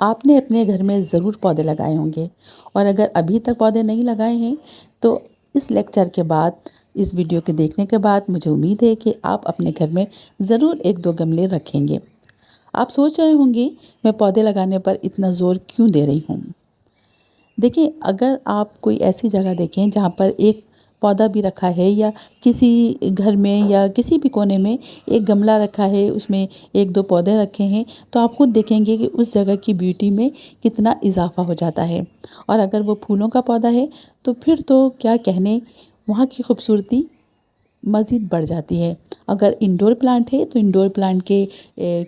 آپ نے اپنے گھر میں ضرور پودے لگائے ہوں گے، اور اگر ابھی تک پودے نہیں لگائے ہیں تو اس لیکچر کے بعد، اس ویڈیو کے دیکھنے کے بعد مجھے امید ہے کہ آپ اپنے گھر میں ضرور ایک دو گملے رکھیں گے۔ آپ سوچ رہے ہوں گے میں پودے لگانے پر اتنا زور کیوں دے رہی ہوں؟ دیکھیں، اگر آپ کوئی ایسی جگہ دیکھیں جہاں پر ایک پودا بھی رکھا ہے، یا کسی گھر میں یا کسی بھی کونے میں ایک گملہ رکھا ہے، اس میں ایک دو پودے رکھے ہیں، تو آپ خود دیکھیں گے کہ اس جگہ کی بیوٹی میں کتنا اضافہ ہو جاتا ہے۔ اور اگر وہ پھولوں کا پودا ہے تو پھر تو کیا کہنے، وہاں کی خوبصورتی مزید بڑھ جاتی ہے۔ اگر انڈور پلانٹ ہے تو انڈور پلانٹ کے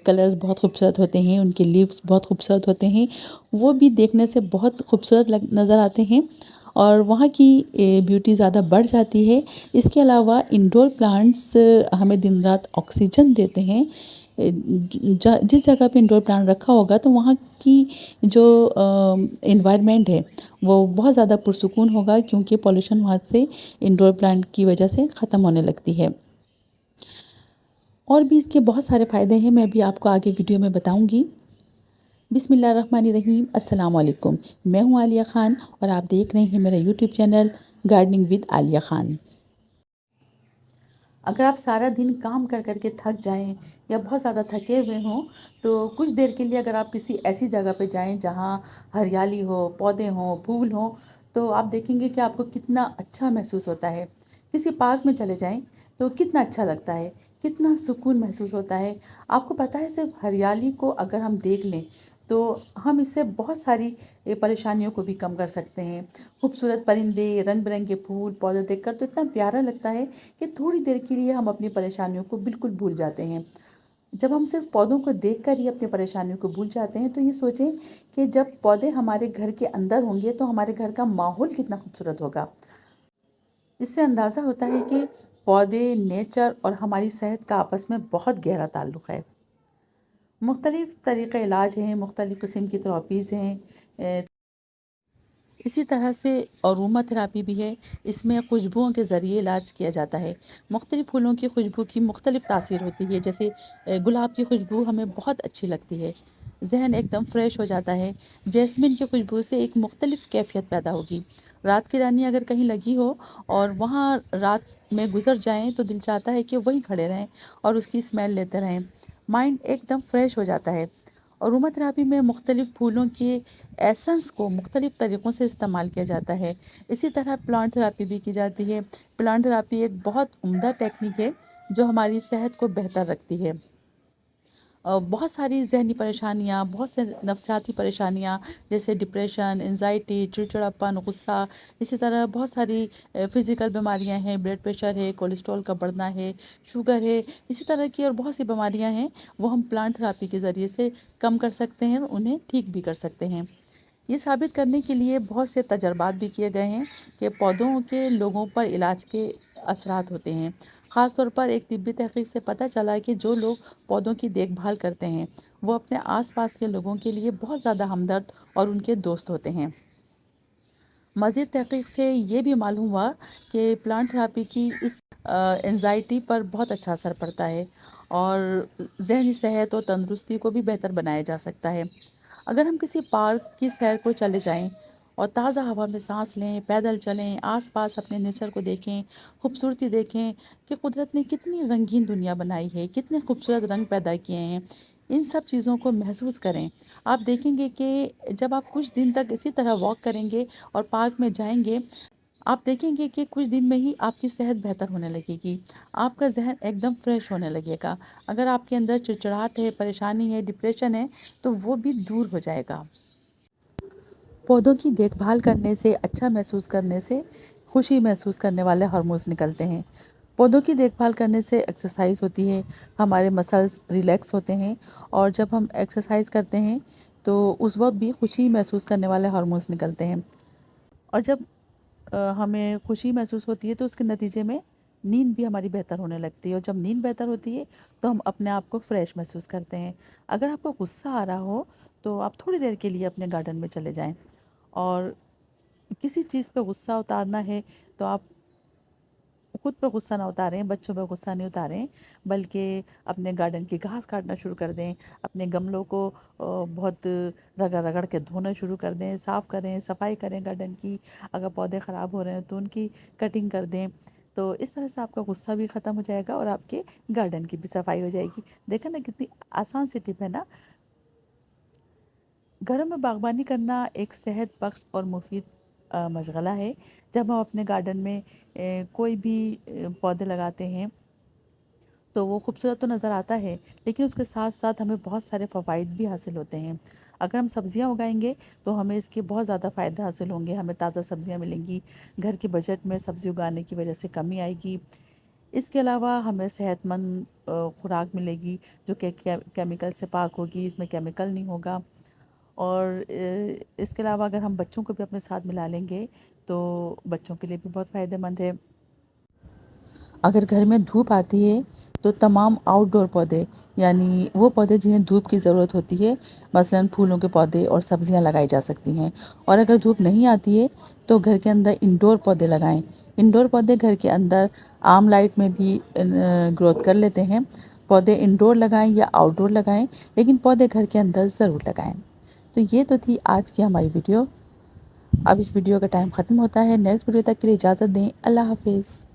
کلرز بہت خوبصورت ہوتے ہیں، ان کے لیوز بہت خوبصورت ہوتے ہیں، وہ بھی دیکھنے سے بہت خوبصورت نظر آتے ہیں، اور وہاں کی بیوٹی زیادہ بڑھ جاتی ہے۔ اس کے علاوہ انڈور پلانٹس ہمیں دن رات آکسیجن دیتے ہیں۔ جس جگہ پہ انڈور پلانٹ رکھا ہوگا تو وہاں کی جو انوائرمنٹ ہے وہ بہت زیادہ پرسکون ہوگا، کیونکہ پولیوشن وہاں سے انڈور پلانٹ کی وجہ سے ختم ہونے لگتی ہے۔ اور بھی اس کے بہت سارے فائدے ہیں، میں ابھی آپ کو آگے ویڈیو میں بتاؤں گی۔ بسم اللہ الرحمن الرحیم، السلام علیکم۔ میں ہوں عالیہ خان، اور آپ دیکھ رہے ہیں میرا یوٹیوب چینل گارڈننگ ود عالیہ خان۔ اگر آپ سارا دن کام کر کر کے تھک جائیں یا بہت زیادہ تھکے ہوئے ہوں، تو کچھ دیر کے لیے اگر آپ کسی ایسی جگہ پہ جائیں جہاں ہریالی ہو، پودے ہوں، پھول ہوں، تو آپ دیکھیں گے کہ آپ کو کتنا اچھا محسوس ہوتا ہے۔ کسی پارک میں چلے جائیں تو کتنا اچھا لگتا ہے، کتنا سکون محسوس ہوتا ہے۔ آپ کو پتہ ہے، صرف ہریالی کو اگر ہم دیکھ لیں تو ہم اس سے بہت ساری پریشانیوں کو بھی کم کر سکتے ہیں۔ خوبصورت پرندے، رنگ برنگے پھول پودے دیکھ کر تو اتنا پیارا لگتا ہے کہ تھوڑی دیر کے لیے ہم اپنی پریشانیوں کو بالکل بھول جاتے ہیں۔ جب ہم صرف پودوں کو دیکھ کر ہی اپنی پریشانیوں کو بھول جاتے ہیں، تو یہ سوچیں کہ جب پودے ہمارے گھر کے اندر ہوں گے تو ہمارے گھر کا ماحول کتنا خوبصورت ہوگا۔ اس سے اندازہ ہوتا ہے کہ پودے، نیچر اور ہماری صحت کا آپس میں بہت گہرا تعلق ہے۔ مختلف طریقے علاج ہیں، مختلف قسم کی تھراپیز ہیں۔ اسی طرح سے اروما تھراپی بھی ہے، اس میں خوشبوؤں کے ذریعے علاج کیا جاتا ہے۔ مختلف پھولوں کی خوشبو کی مختلف تاثیر ہوتی ہے، جیسے گلاب کی خوشبو ہمیں بہت اچھی لگتی ہے، ذہن ایک دم فریش ہو جاتا ہے۔ جیسمین کی خوشبو سے ایک مختلف کیفیت پیدا ہوگی۔ رات کی رانی اگر کہیں لگی ہو اور وہاں رات میں گزر جائیں تو دل چاہتا ہے کہ وہیں کھڑے رہیں اور اس کی اسمیل لیتے رہیں، مائنڈ ایک دم فریش ہو جاتا ہے۔ اروما تھراپی میں مختلف پھولوں کے ایسنس کو مختلف طریقوں سے استعمال کیا جاتا ہے۔ اسی طرح پلانٹ تھراپی بھی کی جاتی ہے۔ پلانٹ تھراپی ایک بہت عمدہ ٹیکنیک ہے جو ہماری صحت کو بہتر رکھتی ہے۔ بہت ساری ذہنی پریشانیاں، بہت سے نفسیاتی پریشانیاں جیسے ڈپریشن، انزائٹی، چڑچڑاپن، غصہ، اسی طرح بہت ساری فزیکل بیماریاں ہیں، بلڈ پریشر ہے، کولیسٹرول کا بڑھنا ہے، شوگر ہے، اسی طرح کی اور بہت سی بیماریاں ہیں، وہ ہم پلانٹ تھراپی کے ذریعے سے کم کر سکتے ہیں، انہیں ٹھیک بھی کر سکتے ہیں۔ یہ ثابت کرنے کے لیے بہت سے تجربات بھی کیے گئے ہیں کہ پودوں کے لوگوں پر علاج کے اثرات ہوتے ہیں۔ خاص طور پر ایک طبی تحقیق سے پتہ چلا کہ جو لوگ پودوں کی دیکھ بھال کرتے ہیں وہ اپنے آس پاس کے لوگوں کے لیے بہت زیادہ ہمدرد اور ان کے دوست ہوتے ہیں۔ مزید تحقیق سے یہ بھی معلوم ہوا کہ پلانٹ تھراپی کی اس انزائٹی پر بہت اچھا اثر پڑتا ہے، اور ذہنی صحت اور تندرستی کو بھی بہتر بنایا جا سکتا ہے۔ اگر ہم کسی پارک کی سیر کو چلے جائیں اور تازہ ہوا میں سانس لیں، پیدل چلیں، آس پاس اپنے نیچر کو دیکھیں، خوبصورتی دیکھیں کہ قدرت نے کتنی رنگین دنیا بنائی ہے، کتنے خوبصورت رنگ پیدا کیے ہیں، ان سب چیزوں کو محسوس کریں۔ آپ دیکھیں گے کہ جب آپ کچھ دن تک اسی طرح واک کریں گے اور پارک میں جائیں گے، آپ دیکھیں گے کہ کچھ دن میں ہی آپ کی صحت بہتر ہونے لگے گی، آپ کا ذہن ایک دم فریش ہونے لگے گا۔ اگر آپ کے اندر چڑچڑاہٹ ہے، پریشانی ہے، ڈپریشن ہے، تو وہ بھی دور ہو جائے گا۔ پودوں کی دیکھ بھال کرنے سے، اچھا محسوس کرنے سے خوشی محسوس کرنے والے ہارمونز نکلتے ہیں۔ پودوں کی دیکھ بھال کرنے سے ایکسرسائز ہوتی ہے، ہمارے مسلز ریلیکس ہوتے ہیں، اور جب ہم ایکسرسائز کرتے ہیں تو اس وقت بھی خوشی محسوس کرنے والے ہارمونز نکلتے ہیں، اور جب ہمیں خوشی محسوس ہوتی ہے تو اس کے نتیجے میں نیند بھی ہماری بہتر ہونے لگتی ہے، اور جب نیند بہتر ہوتی ہے تو ہم اپنے آپ کو فریش محسوس کرتے ہیں۔ اگر آپ کو غصہ آ رہا ہو تو آپ تھوڑی دیر کے لیے اپنے گارڈن میں چلے جائیں، اور کسی چیز پہ غصہ اتارنا ہے تو آپ خود پر غصہ نہ اتاریں، بچوں پر غصہ نہیں اتاریں، بلکہ اپنے گارڈن کی گھاس کاٹنا شروع کر دیں، اپنے گملوں کو بہت رگڑ رگڑ کے دھونا شروع کر دیں، صاف کریں، صفائی کریں گارڈن کی۔ اگر پودے خراب ہو رہے ہیں تو ان کی کٹنگ کر دیں۔ تو اس طرح سے آپ کا غصہ بھی ختم ہو جائے گا اور آپ کے گارڈن کی بھی صفائی ہو جائے گی۔ دیکھیں نا کتنی آسان سی ٹپ ہے نا۔ گھروں میں باغبانی کرنا ایک صحت بخش اور مفید مشغلہ ہے۔ جب ہم اپنے گارڈن میں کوئی بھی پودے لگاتے ہیں تو وہ خوبصورت تو نظر آتا ہے، لیکن اس کے ساتھ ساتھ ہمیں بہت سارے فوائد بھی حاصل ہوتے ہیں۔ اگر ہم سبزیاں اگائیں گے تو ہمیں اس کے بہت زیادہ فائدہ حاصل ہوں گے، ہمیں تازہ سبزیاں ملیں گی، گھر کے بجٹ میں سبزی اگانے کی وجہ سے کمی آئے گی۔ اس کے علاوہ ہمیں صحت مند خوراک ملے گی جو کہ کیمیکل سے پاک ہوگی، اس میں کیمیکل نہیں ہوگا۔ اور اس کے علاوہ اگر ہم بچوں کو بھی اپنے ساتھ ملا لیں گے تو بچوں کے لیے بھی بہت فائدہ مند ہے۔ اگر گھر میں دھوپ آتی ہے تو تمام آؤٹ ڈور پودے، یعنی وہ پودے جنہیں دھوپ کی ضرورت ہوتی ہے، مثلاً پھولوں کے پودے اور سبزیاں لگائی جا سکتی ہیں۔ اور اگر دھوپ نہیں آتی ہے تو گھر کے اندر انڈور پودے لگائیں۔ انڈور پودے گھر کے اندر عام لائٹ میں بھی گروتھ کر لیتے ہیں۔ پودے انڈور لگائیں یا آؤٹ ڈور لگائیں، لیکن پودے گھر کے اندر ضرور لگائیں۔ تو یہ تو تھی آج کی ہماری ویڈیو۔ اب اس ویڈیو کا ٹائم ختم ہوتا ہے، نیکسٹ ویڈیو تک کے لیے اجازت دیں۔ اللہ حافظ۔